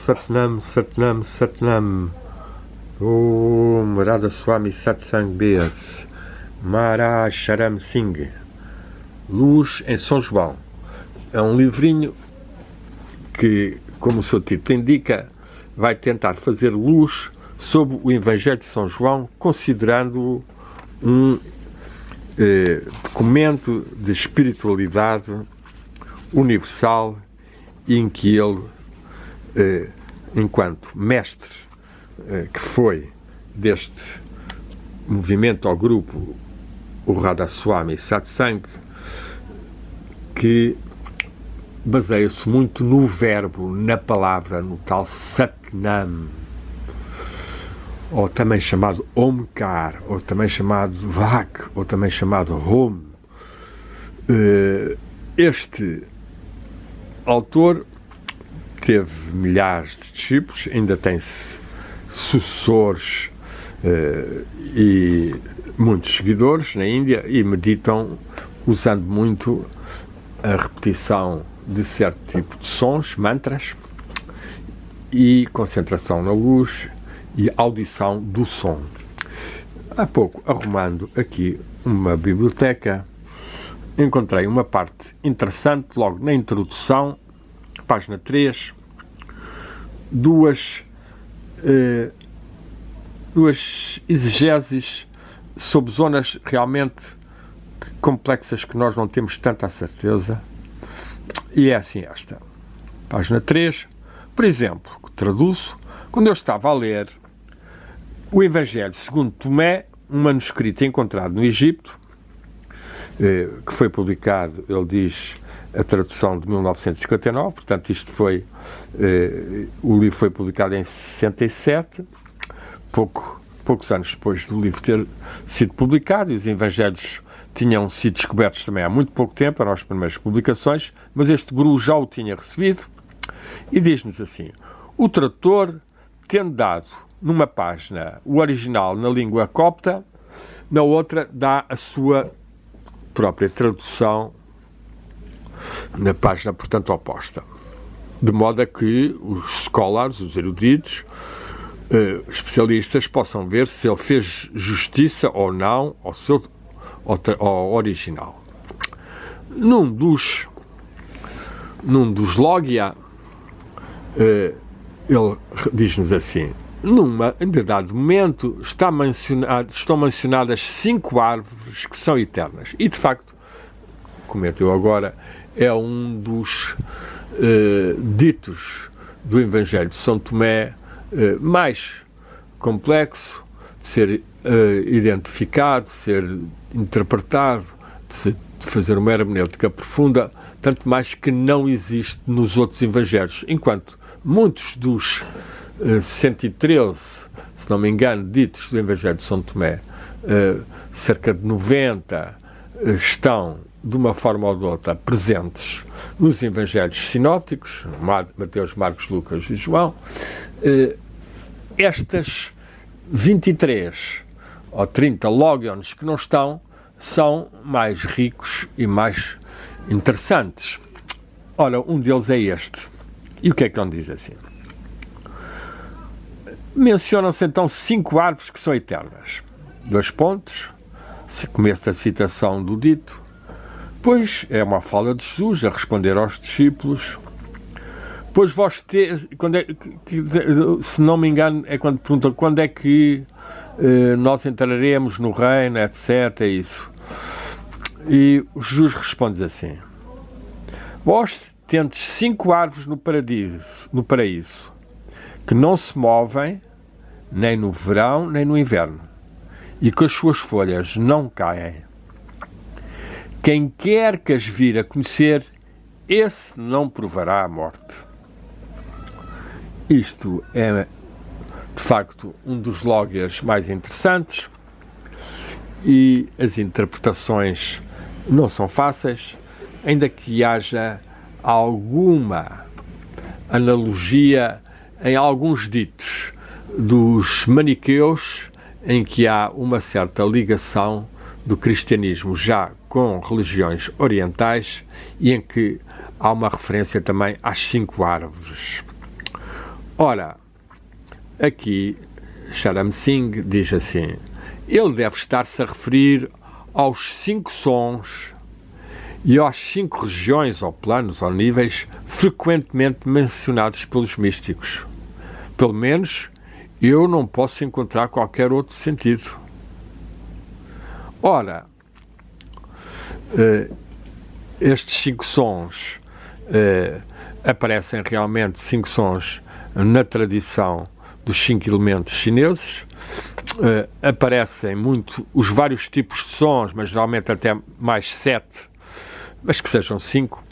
Satnam, Satnam, Satnam. Om Radha Swami Satsang Beas. Maharaj Charan Singh. Luz em São João. É um livrinho que, como o seu título indica, vai tentar fazer luz sobre o Evangelho de São João, considerando-o um documento de espiritualidade universal em que ele, enquanto mestre que foi deste movimento ao grupo, o Radha Swami Satsang, que baseia-se muito no verbo, na palavra, no tal Satnam, ou também chamado Omkar, ou também chamado Vak, ou também chamado Om. Este autor teve milhares de discípulos, ainda tem sucessores e muitos seguidores na Índia, e meditam usando muito a repetição de certo tipo de sons, mantras, e concentração na luz e audição do som. Há pouco, arrumando aqui uma biblioteca, encontrei uma parte interessante, logo na introdução, página 3, duas exegeses sobre zonas realmente complexas que nós não temos tanta certeza. E é assim esta. Página 3, por exemplo, traduzo, quando eu estava a ler o Evangelho segundo Tomé, um manuscrito encontrado no Egito, que foi publicado, ele diz, a tradução de 1959, portanto isto foi, o livro foi publicado em 67, poucos anos depois do livro ter sido publicado, e os Evangelhos tinham sido descobertos também há muito pouco tempo, eram as primeiras publicações, mas este guru já o tinha recebido, e diz-nos assim: o tradutor, tendo dado numa página o original na língua copta, na outra dá a sua própria tradução na página, portanto, oposta. De modo a que os scholars, os eruditos, especialistas, possam ver se ele fez justiça ou não ao original. Num dos Logia, ele diz-nos assim: em dado momento estão mencionadas 5 árvores que são eternas. E, de facto, comento eu agora, é um dos ditos do Evangelho de São Tomé mais complexo de ser identificado, de ser interpretado, de fazer uma hermenêutica profunda, tanto mais que não existe nos outros Evangelhos, enquanto muitos dos 113, se não me engano, ditos do Evangelho de São Tomé, cerca de 90 estão, de uma forma ou de outra, presentes nos Evangelhos sinóticos, Mateus, Marcos, Lucas e João. Estas 23 ou 30 logions que não estão são mais ricos e mais interessantes. Ora, um deles é este. E o que é que ele diz assim? Mencionam-se então 5 árvores que são eternas. 2 pontos, começo da citação do dito. Pois é uma fala de Jesus a responder aos discípulos. Pois vós se não me engano, é quando perguntam quando é que nós entraremos no reino, etc. Isso. E Jesus responde assim: vós tendes 5 árvores no paraíso, que não se movem nem no verão nem no inverno, e que as suas folhas não caem. Quem quer que as vir a conhecer, esse não provará a morte. Isto é, de facto, um dos logias mais interessantes, e as interpretações não são fáceis, ainda que haja alguma analogia em alguns ditos dos maniqueus, em que há uma certa ligação do cristianismo já com religiões orientais, e em que há uma referência também às 5 árvores. Ora, aqui Charan Singh diz assim: ele deve estar-se a referir aos 5 sons e às 5 regiões, ou planos, ou níveis frequentemente mencionados pelos místicos. Pelo menos eu não posso encontrar qualquer outro sentido. Ora, estes 5 sons aparecem realmente 5 sons na tradição dos 5 elementos chineses. Aparecem muito os vários tipos de sons, mas geralmente até mais 7, mas que sejam 5,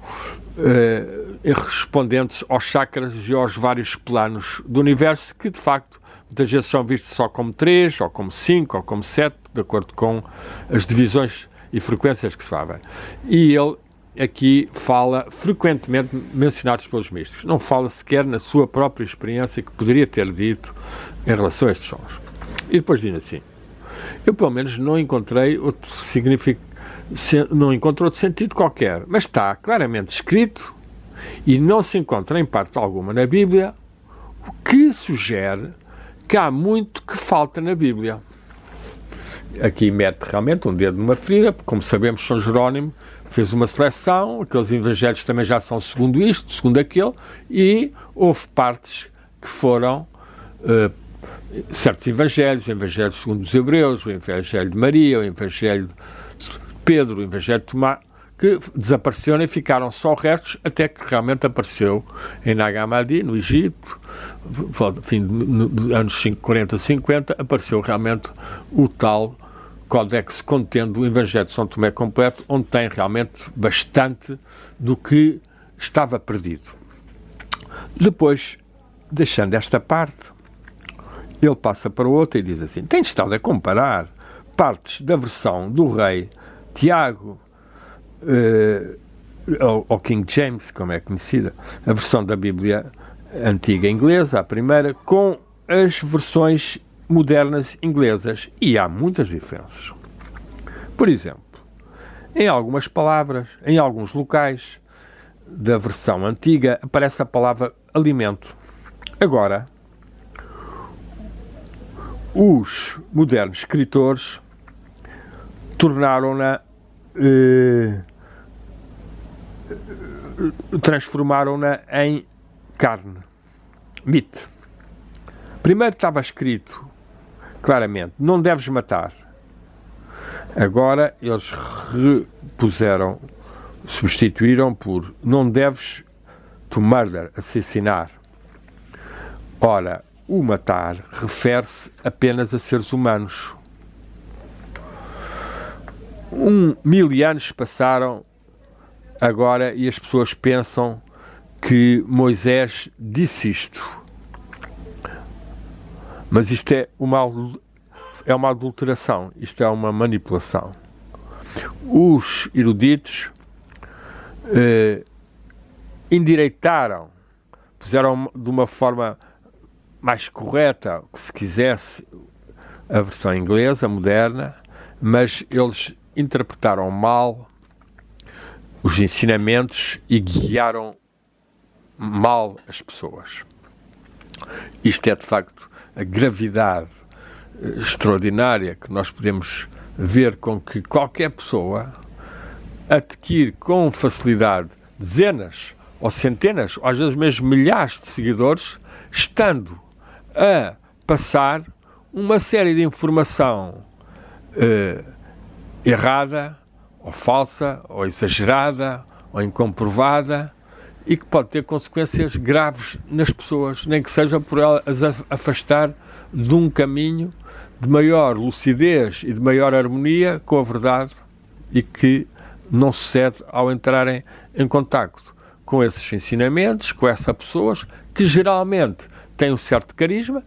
respondentes aos chakras e aos vários planos do universo, que de facto muitas vezes são vistos só como 3, ou como 5, ou como 7, de acordo com as divisões e frequências que se fazem. E ele aqui fala frequentemente mencionados pelos místicos. Não fala sequer na sua própria experiência que poderia ter dito em relação a estes sons. E depois diz assim: eu pelo menos não encontrei outro significado, não encontro outro sentido qualquer, mas está claramente escrito e não se encontra em parte alguma na Bíblia, o que sugere que há muito que falta na Bíblia. Aqui mete realmente um dedo numa ferida, porque, como sabemos, São Jerónimo fez uma seleção, aqueles evangelhos também já são segundo isto, segundo aquele, e houve partes que foram certos evangelhos, o evangelho segundo os Hebreus, o evangelho de Maria, o evangelho de Pedro, o evangelho de Tomás, que desapareceram e ficaram só restos, até que realmente apareceu em Nag Hammadi, no Egito, no fim dos anos 40, 50, apareceu realmente o tal Códex contendo o Evangelho de São Tomé completo, onde tem realmente bastante do que estava perdido. Depois, deixando esta parte, ele passa para outra e diz assim: tem estado a comparar partes da versão do rei Tiago, ou King James, como é conhecida, a versão da Bíblia antiga inglesa, a primeira, com as versões modernas inglesas, e há muitas diferenças. Por exemplo, em algumas palavras, em alguns locais da versão antiga, aparece a palavra alimento. Agora, os modernos escritores tornaram-na, transformaram-na em carne, meat. Primeiro estava escrito claramente: não deves matar. Agora eles repuseram, substituíram por: não deves to murder, assassinar. Ora, o matar refere-se apenas a seres humanos. 1000 anos passaram agora e as pessoas pensam que Moisés disse isto. Mas isto é uma adulteração, isto é uma manipulação. Os eruditos endireitaram, puseram de uma forma mais correta, se quisesse, a versão inglesa, moderna, mas eles interpretaram mal os ensinamentos e guiaram mal as pessoas. Isto é, de facto, a gravidade extraordinária que nós podemos ver com que qualquer pessoa adquire com facilidade dezenas ou centenas, ou às vezes mesmo milhares de seguidores, estando a passar uma série de informação errada, ou falsa, ou exagerada, ou incomprovada, e que pode ter consequências graves nas pessoas, nem que seja por elas afastar de um caminho de maior lucidez e de maior harmonia com a verdade, e que não sucede ao entrarem em contacto com esses ensinamentos, com essas pessoas que geralmente têm um certo carisma,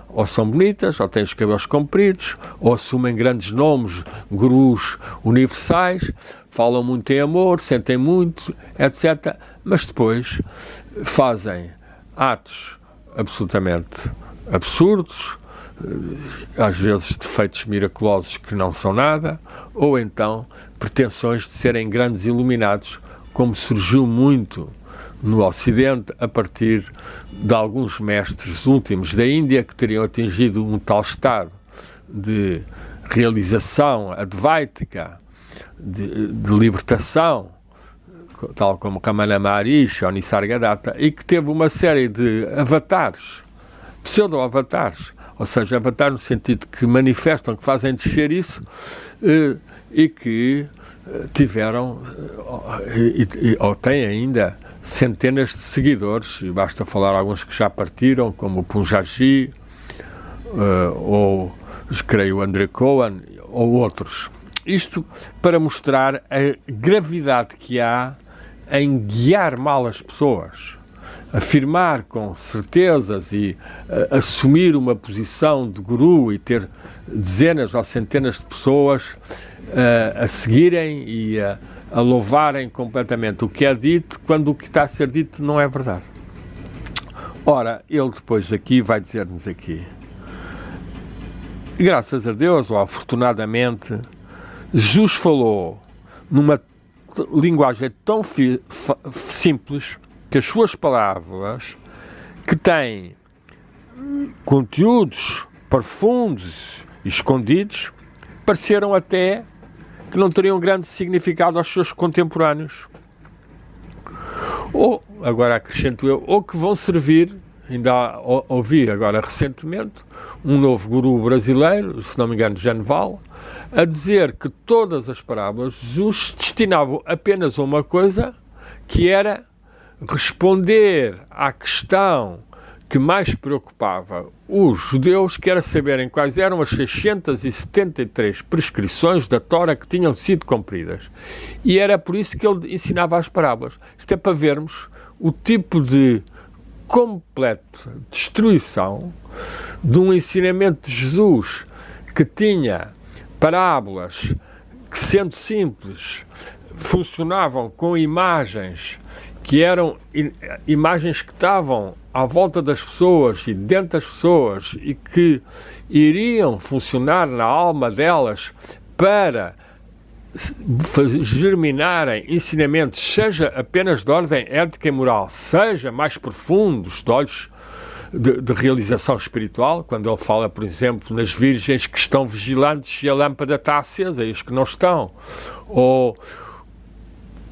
ou são bonitas, ou têm os cabelos compridos, ou assumem grandes nomes, gurus universais, falam muito em amor, sentem muito, etc. Mas depois fazem atos absolutamente absurdos, às vezes de feitos miraculosos que não são nada, ou então pretensões de serem grandes iluminados, como surgiu muito no Ocidente a partir de alguns mestres últimos da Índia que teriam atingido um tal estado de realização advaita, de libertação, tal como Ramana Maharishi ou Nisargadatta, e que teve uma série de avatares, pseudo-avatares, ou seja, avatares no sentido que manifestam, que fazem descer isso, e que tiveram, ou têm ainda, centenas de seguidores, e basta falar alguns que já partiram, como o Punjaji, ou creio o André Cohen, ou outros. Isto para mostrar a gravidade que há em guiar mal as pessoas, afirmar com certezas e assumir uma posição de guru e ter dezenas ou centenas de pessoas a seguirem e a louvarem completamente o que é dito, quando o que está a ser dito não é verdade. Ora, ele depois aqui vai dizer-nos aqui, graças a Deus, ou afortunadamente, Jesus falou numa linguagem tão simples que as suas palavras, que têm conteúdos profundos e escondidos, pareceram até que não teriam grande significado aos seus contemporâneos. Ou, agora acrescento eu, ou que vão servir, ainda ouvi agora recentemente, um novo guru brasileiro, se não me engano, Janeval, a dizer que todas as parábolas Jesus destinava apenas a uma coisa, que era responder à questão que mais preocupava os judeus, que era saberem quais eram as 673 prescrições da Tora que tinham sido cumpridas. E era por isso que ele ensinava as parábolas. Isto é para vermos o tipo de completa destruição de um ensinamento de Jesus que tinha parábolas que, sendo simples, funcionavam com imagens que eram imagens que estavam à volta das pessoas e dentro das pessoas e que iriam funcionar na alma delas para germinarem ensinamentos, seja apenas de ordem ética e moral, seja mais profundos, de olhos de realização espiritual, quando ele fala, por exemplo, nas virgens que estão vigilantes e a lâmpada está acesa e os que não estão, ou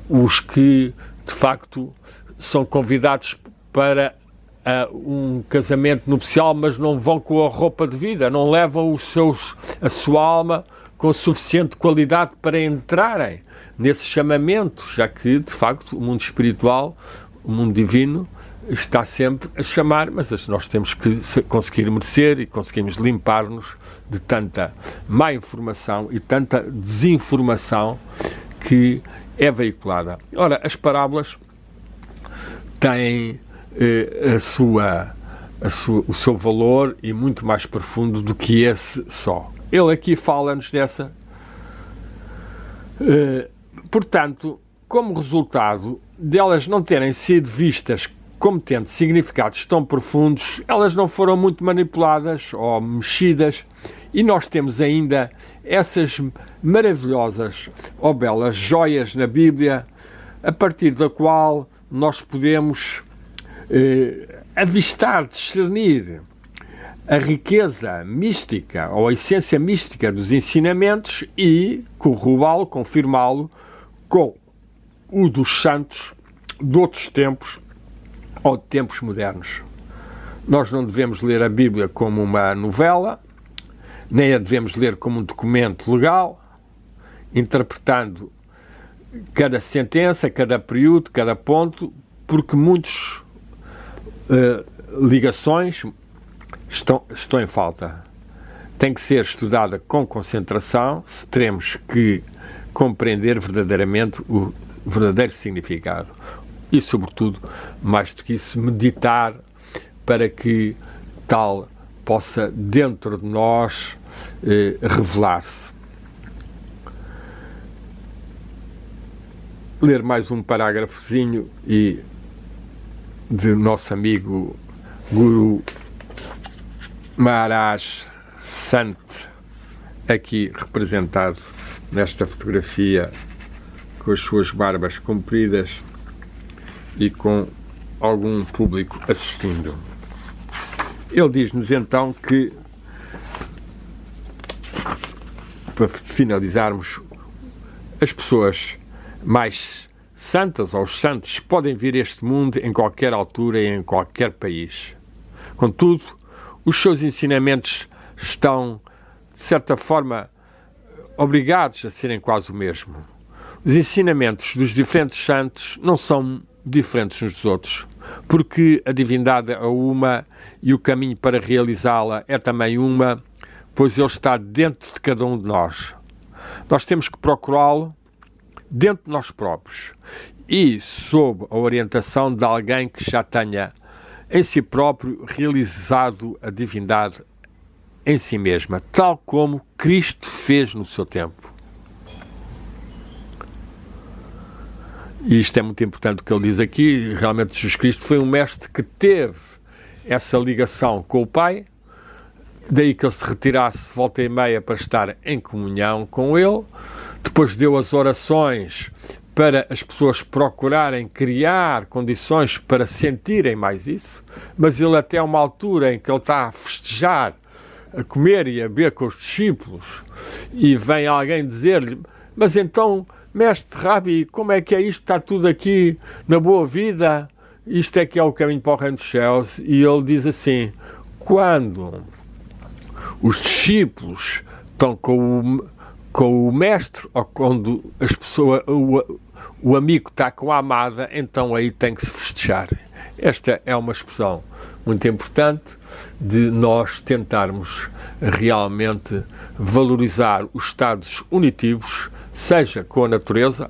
os que de facto são convidados para um casamento nupcial, mas não vão com a roupa de vida, não levam a sua alma com suficiente qualidade para entrarem nesse chamamento, já que de facto o mundo espiritual, o mundo divino, está sempre a chamar, mas nós temos que conseguir merecer e conseguimos limpar-nos de tanta má informação e tanta desinformação que é veiculada. Ora, as parábolas têm o seu valor e muito mais profundo do que esse só. Ele aqui fala-nos dessa. Portanto, como resultado delas não terem sido vistas como tendo significados tão profundos, elas não foram muito manipuladas ou mexidas, e nós temos ainda essas maravilhosas ou belas joias na Bíblia, a partir da qual nós podemos avistar, discernir a riqueza mística ou a essência mística dos ensinamentos e corroborá-lo, confirmá-lo com o dos santos de outros tempos ou de tempos modernos. Nós não devemos ler a Bíblia como uma novela, nem a devemos ler como um documento legal, interpretando cada sentença, cada período, cada ponto, porque muitas ligações estão em falta. Tem que ser estudada com concentração se teremos que compreender verdadeiramente o verdadeiro significado. E, sobretudo, mais do que isso, meditar para que tal possa, dentro de nós, revelar-se. Ler mais um parágrafozinho e de nosso amigo Guru Maharaj Sant, aqui representado nesta fotografia com as suas barbas compridas e com algum público assistindo. Ele diz-nos então que, para finalizarmos, as pessoas mais santas ou os santos podem vir a este mundo em qualquer altura e em qualquer país. Contudo, os seus ensinamentos estão, de certa forma, obrigados a serem quase o mesmo. Os ensinamentos dos diferentes santos não são diferentes uns dos outros, porque a divindade é uma e o caminho para realizá-la é também uma, pois ele está dentro de cada um de nós. Nós temos que procurá-lo dentro de nós próprios e sob a orientação de alguém que já tenha em si próprio realizado a divindade em si mesma, tal como Cristo fez no seu tempo. E isto é muito importante o que ele diz aqui. Realmente Jesus Cristo foi um mestre que teve essa ligação com o Pai, daí que ele se retirasse volta e meia para estar em comunhão com ele. Depois deu as orações para as pessoas procurarem criar condições para sentirem mais isso, mas ele até uma altura em que ele está a festejar, a comer e a beber com os discípulos, e vem alguém dizer-lhe: mas então, mestre Rabi, como é que é isto? Está tudo aqui na boa vida? Isto é que é o caminho para o reino dos céus? E ele diz assim: quando os discípulos estão com o mestre, ou quando as pessoas, o amigo está com a amada, então aí tem que se festejar. Esta é uma expressão muito importante de nós tentarmos realmente valorizar os estados unitivos, seja com a natureza,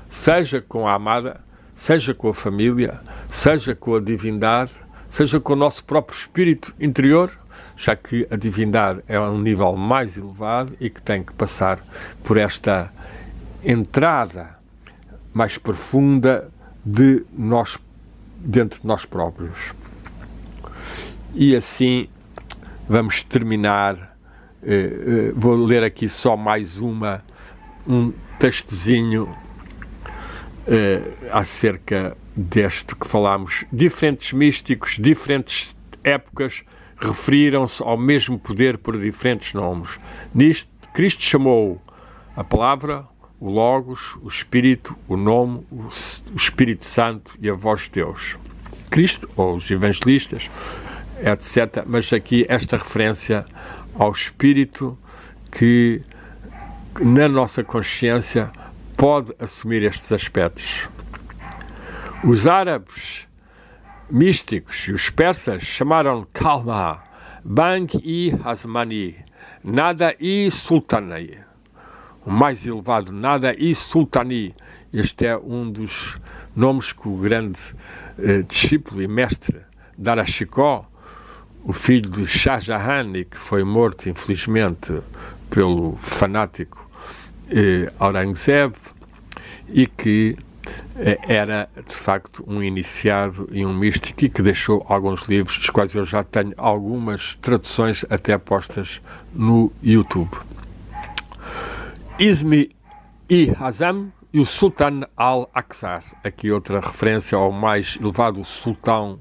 seja com a amada, seja com a família, seja com a divindade, seja com o nosso próprio espírito interior, já que a divindade é um nível mais elevado e que tem que passar por esta entrada mais profunda de nós, dentro de nós próprios. E assim vamos terminar. Vou ler aqui só mais um textozinho acerca deste que falámos. Diferentes místicos, diferentes épocas, referiram-se ao mesmo poder por diferentes nomes. Nisto, Cristo chamou a palavra, o Logos, o Espírito, o nome, o Espírito Santo e a voz de Deus. Cristo, ou os evangelistas, etc. Mas aqui esta referência ao Espírito que, na nossa consciência, pode assumir estes aspectos. Os árabes místicos e os persas chamaram Kalma, Bang-i-Hazmani, Nada-i Sultani, o mais elevado, Nada-i Sultani. Este é um dos nomes que o grande discípulo e mestre Dara Shikoh, o filho de Shah Jahan, e que foi morto, infelizmente, pelo fanático Aurangzeb, e que era, de facto, um iniciado e um místico e que deixou alguns livros, dos quais eu já tenho algumas traduções até postas no YouTube. Izmi-i Hazam e o Sultan al-Aqsar, aqui outra referência ao mais elevado sultão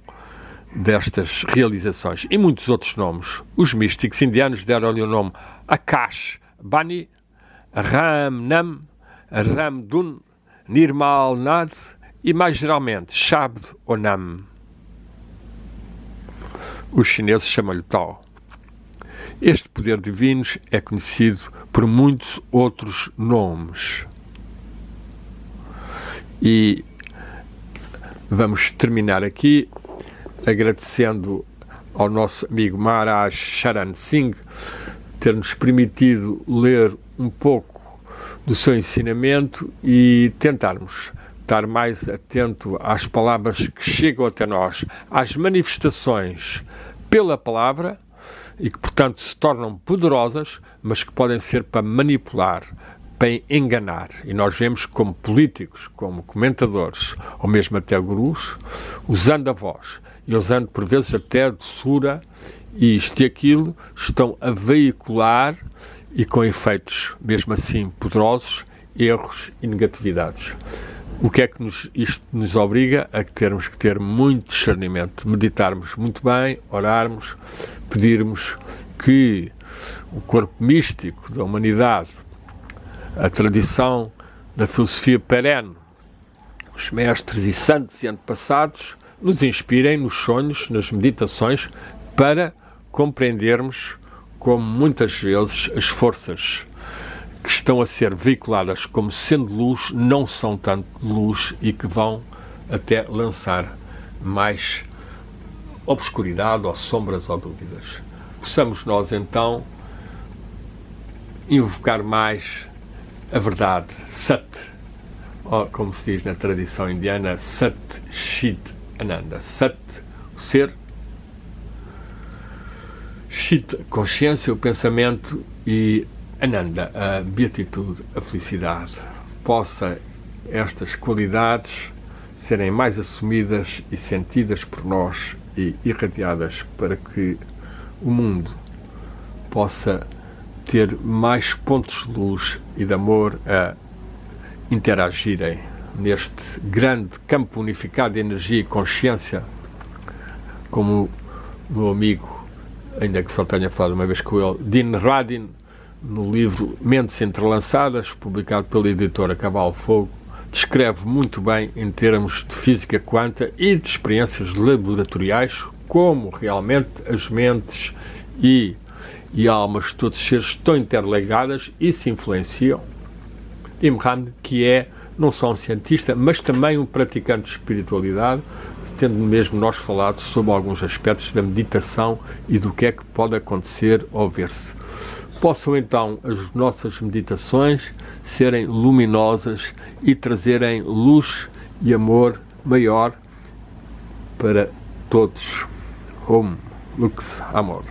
destas realizações, e muitos outros nomes. Os místicos indianos deram-lhe o nome Akash Bani, Ramnam, Ramdun, Nirmal Nad e, mais geralmente, Shabd Onam. Os chineses chamam-lhe Tao. Este poder divino é conhecido por muitos outros nomes. E vamos terminar aqui agradecendo ao nosso amigo Maharaj Charan Singh ter-nos permitido ler um pouco do seu ensinamento e tentarmos estar mais atento às palavras que chegam até nós, às manifestações pela palavra e que, portanto, se tornam poderosas, mas que podem ser para manipular, para enganar. E nós vemos como políticos, como comentadores, ou mesmo até gurus, usando a voz e usando por vezes até doçura e isto e aquilo, estão a veicular, e com efeitos mesmo assim poderosos, erros e negatividades. O que é que isto nos obriga? A termos que ter muito discernimento, meditarmos muito bem, orarmos, pedirmos que o corpo místico da humanidade, a tradição da filosofia perene, os mestres e santos e antepassados, nos inspirem nos sonhos, nas meditações, para compreendermos como muitas vezes as forças que estão a ser veiculadas como sendo luz, não são tanto luz e que vão até lançar mais obscuridade ou sombras ou dúvidas. Possamos nós então invocar mais a verdade, Sat, ou como se diz na tradição indiana, Sat Chit Ananda. Sat, o ser, Chit, consciência, o pensamento, e Ananda, a beatitude, a felicidade. Possa estas qualidades serem mais assumidas e sentidas por nós e irradiadas para que o mundo possa ter mais pontos de luz e de amor a interagirem neste grande campo unificado de energia e consciência, como o meu amigo, ainda que só tenha falado uma vez com ele, Dean Radin, no livro Mentes Entrelaçadas, publicado pela editora Cavalo Fogo, descreve muito bem em termos de física quântica e de experiências laboratoriais como realmente as mentes e almas de todos os seres estão interligadas e se influenciam. Imran, que é não só um cientista, mas também um praticante de espiritualidade, tendo mesmo nós falado sobre alguns aspectos da meditação e do que é que pode acontecer ou ver-se. Possam então as nossas meditações serem luminosas e trazerem luz e amor maior para todos. Om Lux Amor.